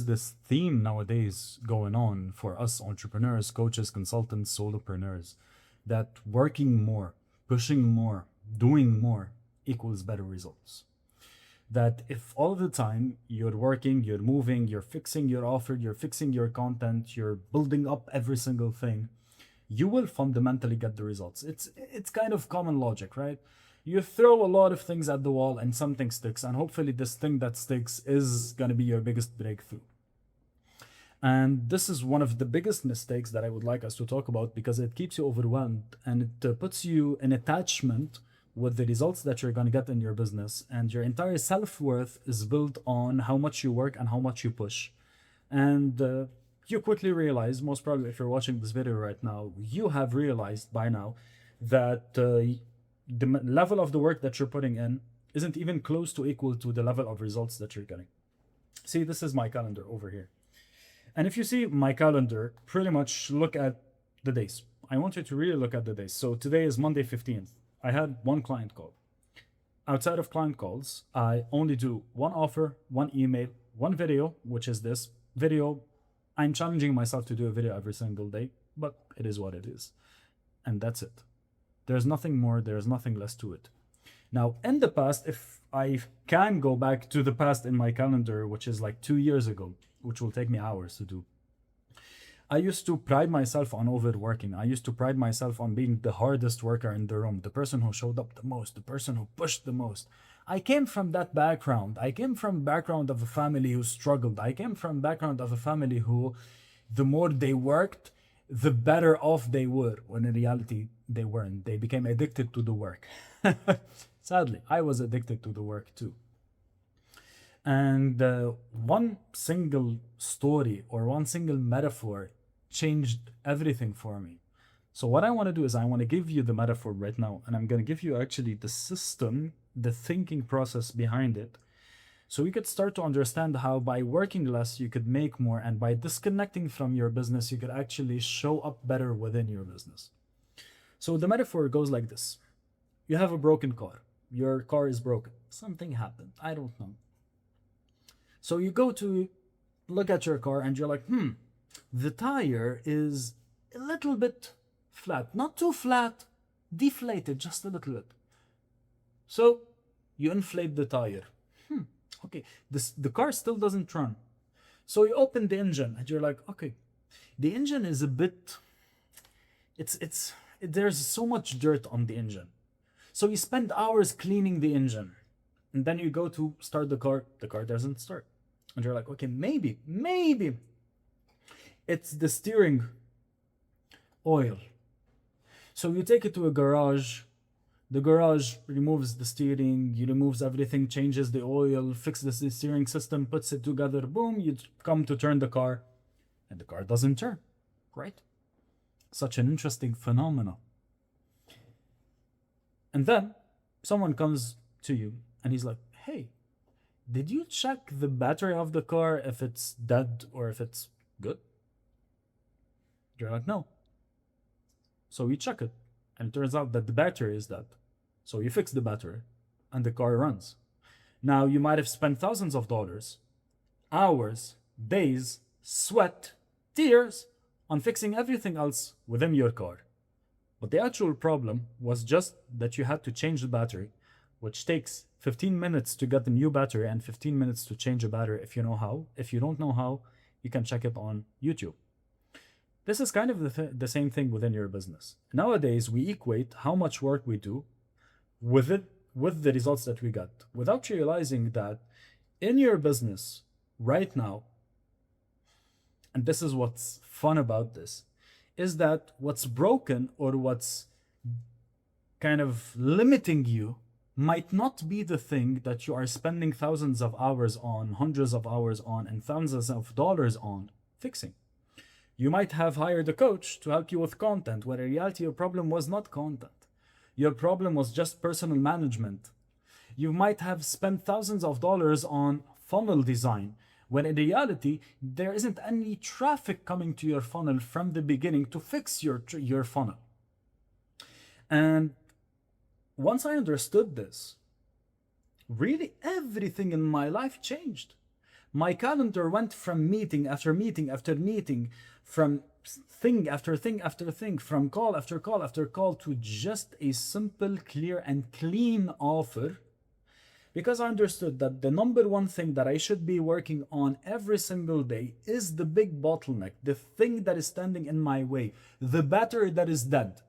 this theme nowadays going on for us entrepreneurs, coaches, consultants, solopreneurs, that working more, pushing more, doing more equals better results. That if all the time you're working, you're moving, you're fixing your offer, you're fixing your content, you're building up every single thing, you will fundamentally get the results. It's kind of common logic, right? You throw a lot of things at the wall and something sticks, and hopefully this thing that sticks is going to be your biggest breakthrough. And this is one of the biggest mistakes that I would like us to talk about, because it keeps you overwhelmed and it puts you in attachment with the results that you're going to get in your business, and your entire self-worth is built on how much you work and how much you push. And you quickly realize, most probably if you're watching this video right now, you have realized by now that the level of the work that you're putting in isn't even close to equal to the level of results that you're getting. See, this is my calendar over here. And if you see my calendar, pretty much look at the days. I want you to really look at the days. So today is Monday 15th. I had one client call. Outside of client calls, I only do one offer, one email, one video, which is this video. I'm challenging myself to do a video every single day, but it is what it is. And that's it. There's nothing more, there's nothing less to it. Now, in the past, if I can go back to the past in my calendar, which is like 2 years ago, which will take me hours to do, I used to pride myself on overworking. I used to pride myself on being the hardest worker in the room, the person who showed up the most, the person who pushed the most. I came from that background. I came from background of a family who struggled. I came from background of a family who, the more they worked, the better off they were, when in reality, they weren't. They became addicted to the work. Sadly, I was addicted to the work too. And one single story or one single metaphor changed everything for me. So what I want to do is I want to give you the metaphor right now, and I'm going to give you actually the system, the thinking process behind it, so we could start to understand how by working less you could make more, and by disconnecting from your business you could actually show up better within your business. So the metaphor goes like this. You have a broken car. Your car is broken. Something happened. I don't know. So you go to look at your car and you're like, the tire is a little bit flat. Not too flat, deflated just a little bit. So you inflate the tire. Okay, the car still doesn't run. So you open the engine and you're like, okay, the engine is a bit, there's so much dirt on the engine. So you spend hours cleaning the engine, and then you go to start the car doesn't start. And you're like, okay, maybe it's the steering oil. So you take it to a garage. The garage removes the steering, he removes everything, changes the oil, fixes the steering system, puts it together, boom, you come to turn the car, and the car doesn't turn, right? Such an interesting phenomenon. And then someone comes to you and he's like, hey, did you check the battery of the car if it's dead or if it's good? You're like, no. So you check it, and it turns out that the battery is dead. So you fix the battery, and the car runs. Now, you might have spent thousands of dollars, hours, days, sweat, tears on fixing everything else within your car. But the actual problem was just that you had to change the battery, which takes 15 minutes to get the new battery and 15 minutes to change a battery if you know how. If you don't know how, you can check it on YouTube. This is kind of the same thing within your business. Nowadays, we equate how much work we do with the results that we got, without realizing that in your business right now, and this is what's fun about this, is that what's broken or what's kind of limiting you might not be the thing that you are spending thousands of hours on, hundreds of hours on, and thousands of dollars on fixing. You might have hired a coach to help you with content, when in reality your problem was not content. Your problem was just personal management. You might have spent thousands of dollars on funnel design, when in reality there isn't any traffic coming to your funnel from the beginning to fix your funnel. And once I understood this, really everything in my life changed. My calendar went from meeting after meeting after meeting, from thing after thing after thing, from call after call after call, to just a simple, clear, and clean offer. Because I understood that the number one thing that I should be working on every single day is the big bottleneck, the thing that is standing in my way, the battery that is dead.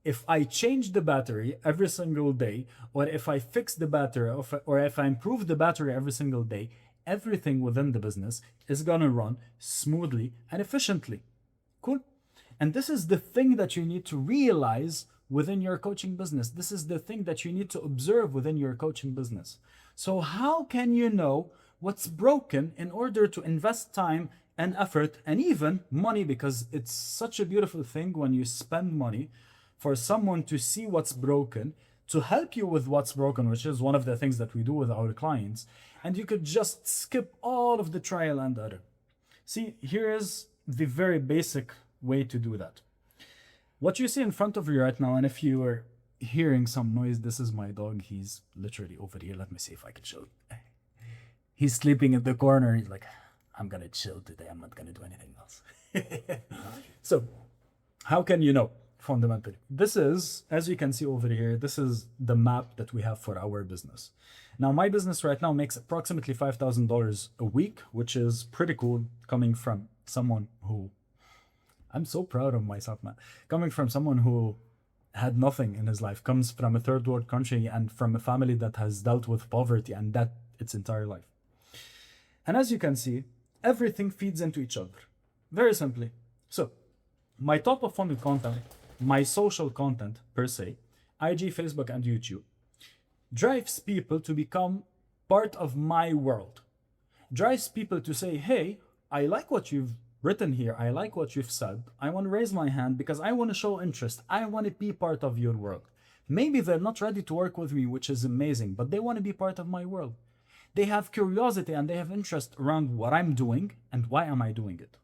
If I change the battery every single day, or if I fix the battery, or if I improve the battery every single day, everything within the business is gonna run smoothly and efficiently. Cool. And this is the thing that you need to realize within your coaching business. This is the thing that you need to observe within your coaching business. So how can you know what's broken in order to invest time and effort and even money? Because it's such a beautiful thing when you spend money for someone to see what's broken, to help you with what's broken, which is one of the things that we do with our clients. And you could just skip all of the trial and error. See, here is the very basic way to do that. What you see in front of you right now, and if you are hearing some noise, this is my dog. He's literally over here. Let me see if I can chill. He's sleeping in the corner. He's like, I'm gonna chill today. I'm not gonna do anything else. So, how can you know? Fundamentally, this is, as you can see over here, this is the map that we have for our business. Now, my business right now makes approximately $5,000 a week, which is pretty cool coming from someone who, I'm so proud of myself, man. Coming from someone who had nothing in his life, comes from a third world country and from a family that has dealt with poverty and that its entire life. And as you can see, everything feeds into each other. Very simply. So, my top of funnel content, my social content per se, IG, Facebook, and YouTube, drives people to become part of my world. Drives people to say, hey, I like what you've written here. I like what you've said. I want to raise my hand because I want to show interest. I want to be part of your world. Maybe they're not ready to work with me, which is amazing, but they want to be part of my world. They have curiosity and they have interest around what I'm doing and why am I doing it.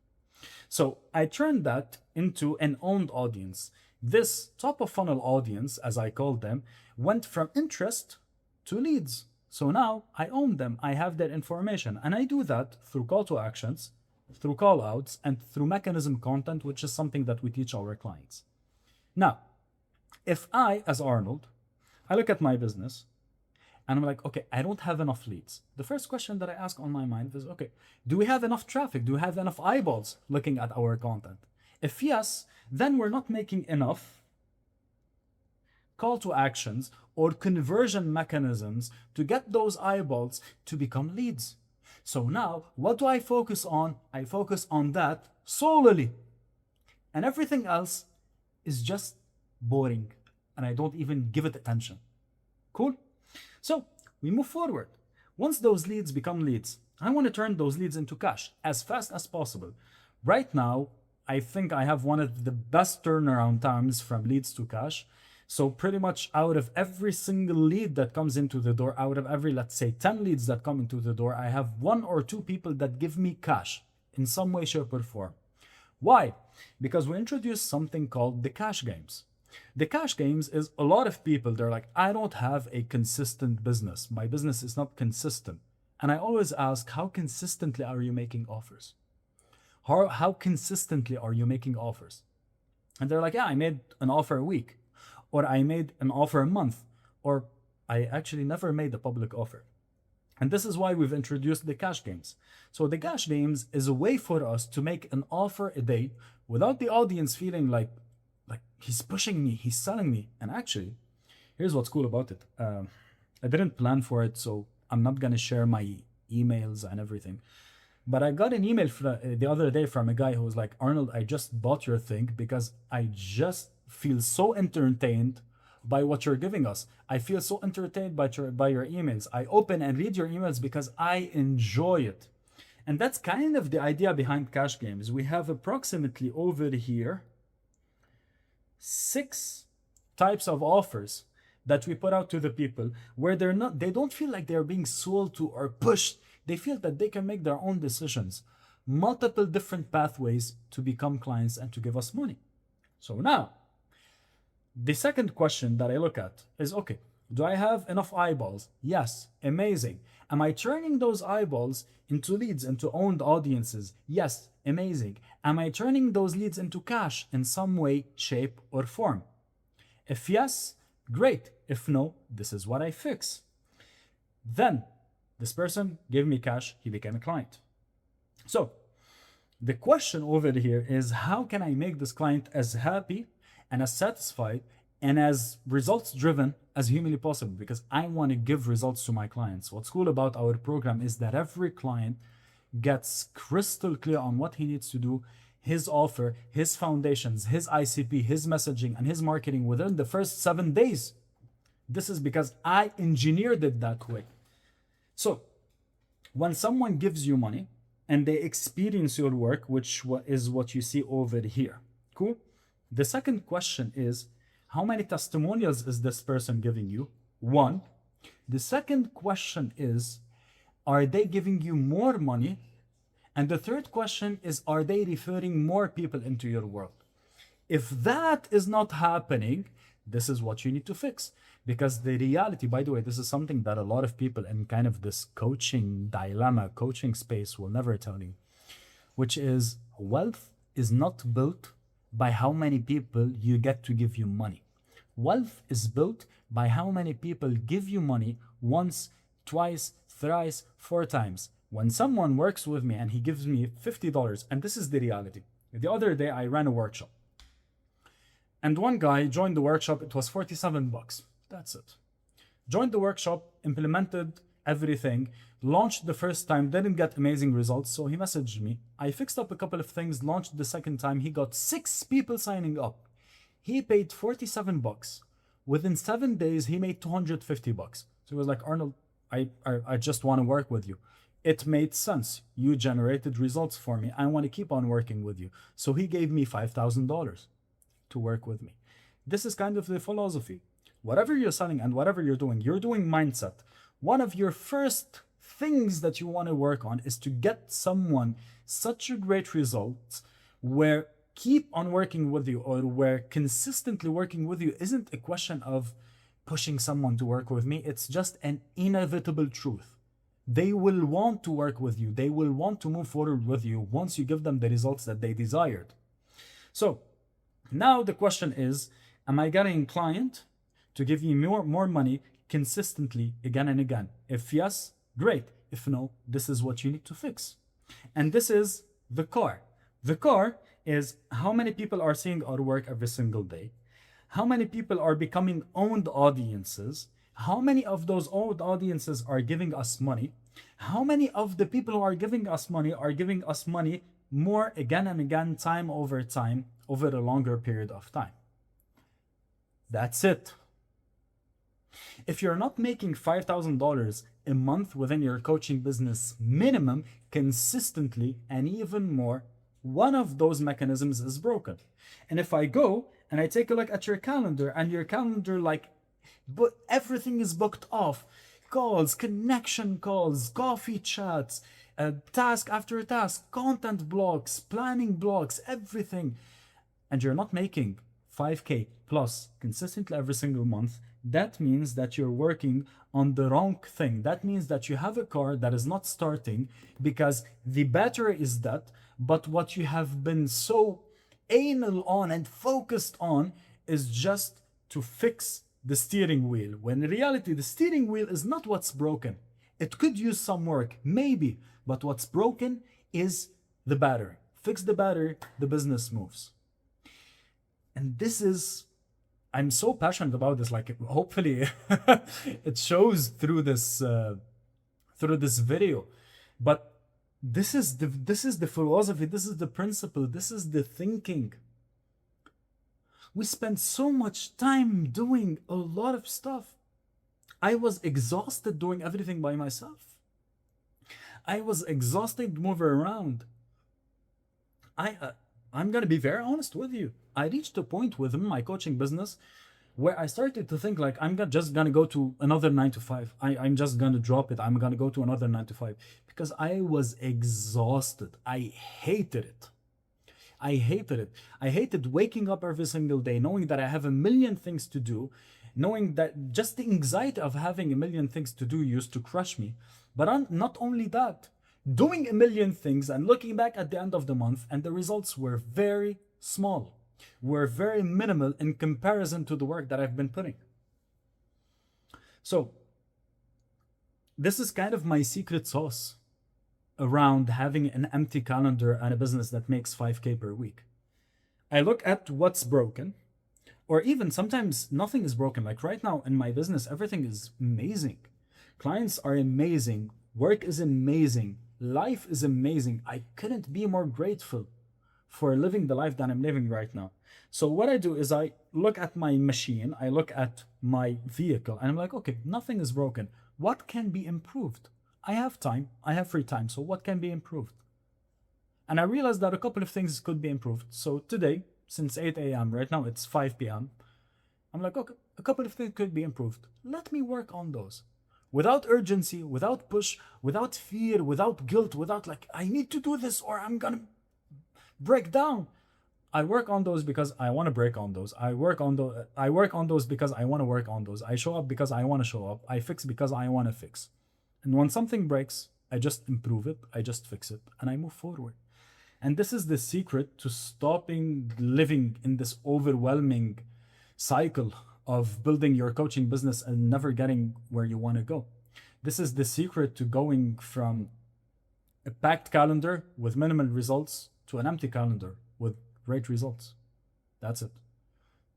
So I turned that into an owned audience. This top of funnel audience, as I call them, went from interest to leads. So now I own them. I have their information. And I do that through call to actions, through call outs, and through mechanism content, which is something that we teach our clients. Now, if I, as Arnold, I look at my business and I'm like, okay, I don't have enough leads. The first question that I ask on my mind is, okay, do we have enough traffic? Do we have enough eyeballs looking at our content? If yes, then we're not making enough call to actions or conversion mechanisms to get those eyeballs to become leads. So now, what do I focus on? I focus on that solely. And everything else is just boring. And I don't even give it attention. Cool? So we move forward. Once those leads become leads, I want to turn those leads into cash as fast as possible. Right now, I think I have one of the best turnaround times from leads to cash. So pretty much out of every single lead that comes into the door, out of every, let's say 10 leads that come into the door, I have 1 or 2 people that give me cash in some way, shape, or form. Why? Because we introduced something called the cash games. The cash games is a lot of people, they're like, I don't have a consistent business. My business is not consistent. And I always ask, how consistently are you making offers? How consistently are you making offers? And they're like, yeah, I made an offer a week, or I made an offer a month, or I actually never made a public offer. And this is why we've introduced the cash games. So the cash games is a way for us to make an offer a day without the audience feeling like he's pushing me, he's selling me. And actually, here's what's cool about it. I didn't plan for it, so I'm not gonna share my emails and everything. But I got an email the other day from a guy who was like, Arnold, I just bought your thing because I just feel so entertained by what you're giving us. I feel so entertained by your emails. I open and read your emails because I enjoy it. And that's kind of the idea behind cash games. We have approximately over here 6 types of offers that we put out to the people where they don't feel like they're being sold to or pushed. They feel that they can make their own decisions. Multiple different pathways to become clients and to give us money. So now, the second question that I look at is, okay, Do I have enough eyeballs? Yes. Amazing. Am I turning those eyeballs into leads, into owned audiences? Yes. Amazing. Am I turning those leads into cash in some way, shape, or form? If yes, great. If no, this is what I fix. Then this person gave me cash, he became a client. So the question over here is, how can I make this client as happy and as satisfied and as results driven as humanly possible? Because I want to give results to my clients. What's cool about our program is that every client gets crystal clear on what he needs to do, his offer, his foundations, his ICP, his messaging, and his marketing within the first 7 days. This is because I engineered it that way. So when someone gives you money and they experience your work, which is what you see over here, cool? The second question is, how many testimonials is this person giving you? 1. The second question is, are they giving you more money? And the third question is, are they referring more people into your world? If that is not happening, this is what you need to fix. Because the reality, by the way, this is something that a lot of people in kind of this coaching dilemma, coaching space will never tell you, which is wealth is not built by how many people you get to give you money. Wealth is built by how many people give you money once, twice, thrice, 4 times. When someone works with me and he gives me $50, and this is the reality. The other day I ran a workshop. And one guy joined the workshop, it was $47. That's it. Joined the workshop, implemented everything, launched the first time, didn't get amazing results, so he messaged me. I fixed up a couple of things, launched the second time, he got 6 people signing up. He paid $47. Within 7 days, he made $250. So he was like, Arnold, I just want to work with you. It made sense. You generated results for me. I want to keep on working with you. So he gave me $5,000 to work with me. This is kind of the philosophy. Whatever you're selling and whatever you're doing mindset. One of your first things that you want to work on is to get someone such a great result where keep on working with you, or where consistently working with you isn't a question of pushing someone to work with me. It's just an inevitable truth. They will want to work with you. They will want to move forward with you once you give them the results that they desired. So now the question is, am I getting a client to give you more money consistently again and again? If yes, great. If no, this is what you need to fix. And this is the car. The car is how many people are seeing our work every single day, how many people are becoming owned audiences, how many of those owned audiences are giving us money, how many of the people who are giving us money more again and again, time, over a longer period of time. That's it. If you're not making $5,000 a month within your coaching business minimum consistently and even more, one of those mechanisms is broken. And if I go and I take a look at your calendar, and your calendar, but everything is booked off, calls, connection calls, coffee chats, task after task, content blocks, planning blocks, everything, and you're not making 5K plus consistently every single month, that means that you're working on the wrong thing. That means that you have a car that is not starting because the battery is dead, but what you have been so anal on and focused on is just to fix the steering wheel, when in reality the steering wheel is not what's broken. It could use some work, maybe, but what's broken is the battery. Fix the battery, the business moves. And this is, I'm so passionate about this, hopefully it shows through this video. But this is the philosophy, this is the principle, this is the thinking. We spend so much time doing a lot of stuff. I was exhausted doing everything by myself. I was exhausted moving around. I'm gonna be very honest with you. I reached a point within my coaching business where I started to think I'm just gonna go to another 9 to 5. I'm just gonna drop it. I'm gonna go to another 9 to 5 because I was exhausted. I hated it. I hated waking up every single day knowing that I have a million things to do, knowing that just the anxiety of having a million things to do used to crush me. But not only that, doing a million things and looking back at the end of the month, and the results were very small, were very minimal in comparison to the work that I've been putting. So this is kind of my secret sauce around having an empty calendar and a business that makes 5K per week. I look at what's broken, or even sometimes nothing is broken. Like right now in my business, everything is amazing. Clients are amazing. Work is amazing. Life is amazing. I couldn't be more grateful for living the life that I'm living right now. So what I do is I look at my machine, I look at my vehicle, and I'm like, okay, nothing is broken. What can be improved? I have time, I have free time, so what can be improved? And I realized that a couple of things could be improved. So today, since 8 a.m., right now it's 5 p.m., I'm like, okay, a couple of things could be improved. Let me work on those. Without urgency, without push, without fear, without guilt, without like, I need to do this or I'm gonna break down. I work on those because I want to break on those. I work on those because I want to work on those. I show up because I want to show up. I fix because I want to fix. And when something breaks, I just improve it, I just fix it, and I move forward. And this is the secret to stopping living in this overwhelming cycle of building your coaching business and never getting where you want to go. This is the secret to going from a packed calendar with minimal results to an empty calendar with great results. That's it.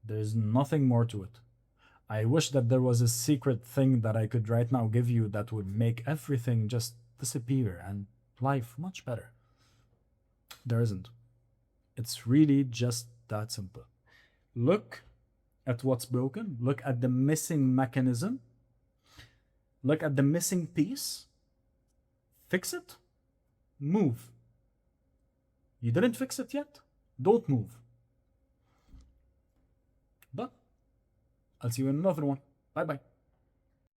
There's nothing more to it. I wish that there was a secret thing that I could right now give you that would make everything just disappear and life much better. There isn't. It's really just that simple. Look at what's broken. Look at the missing mechanism. Look at the missing piece. Fix it. Move. You didn't fix it yet? Don't move. But I'll see you in another one. Bye bye.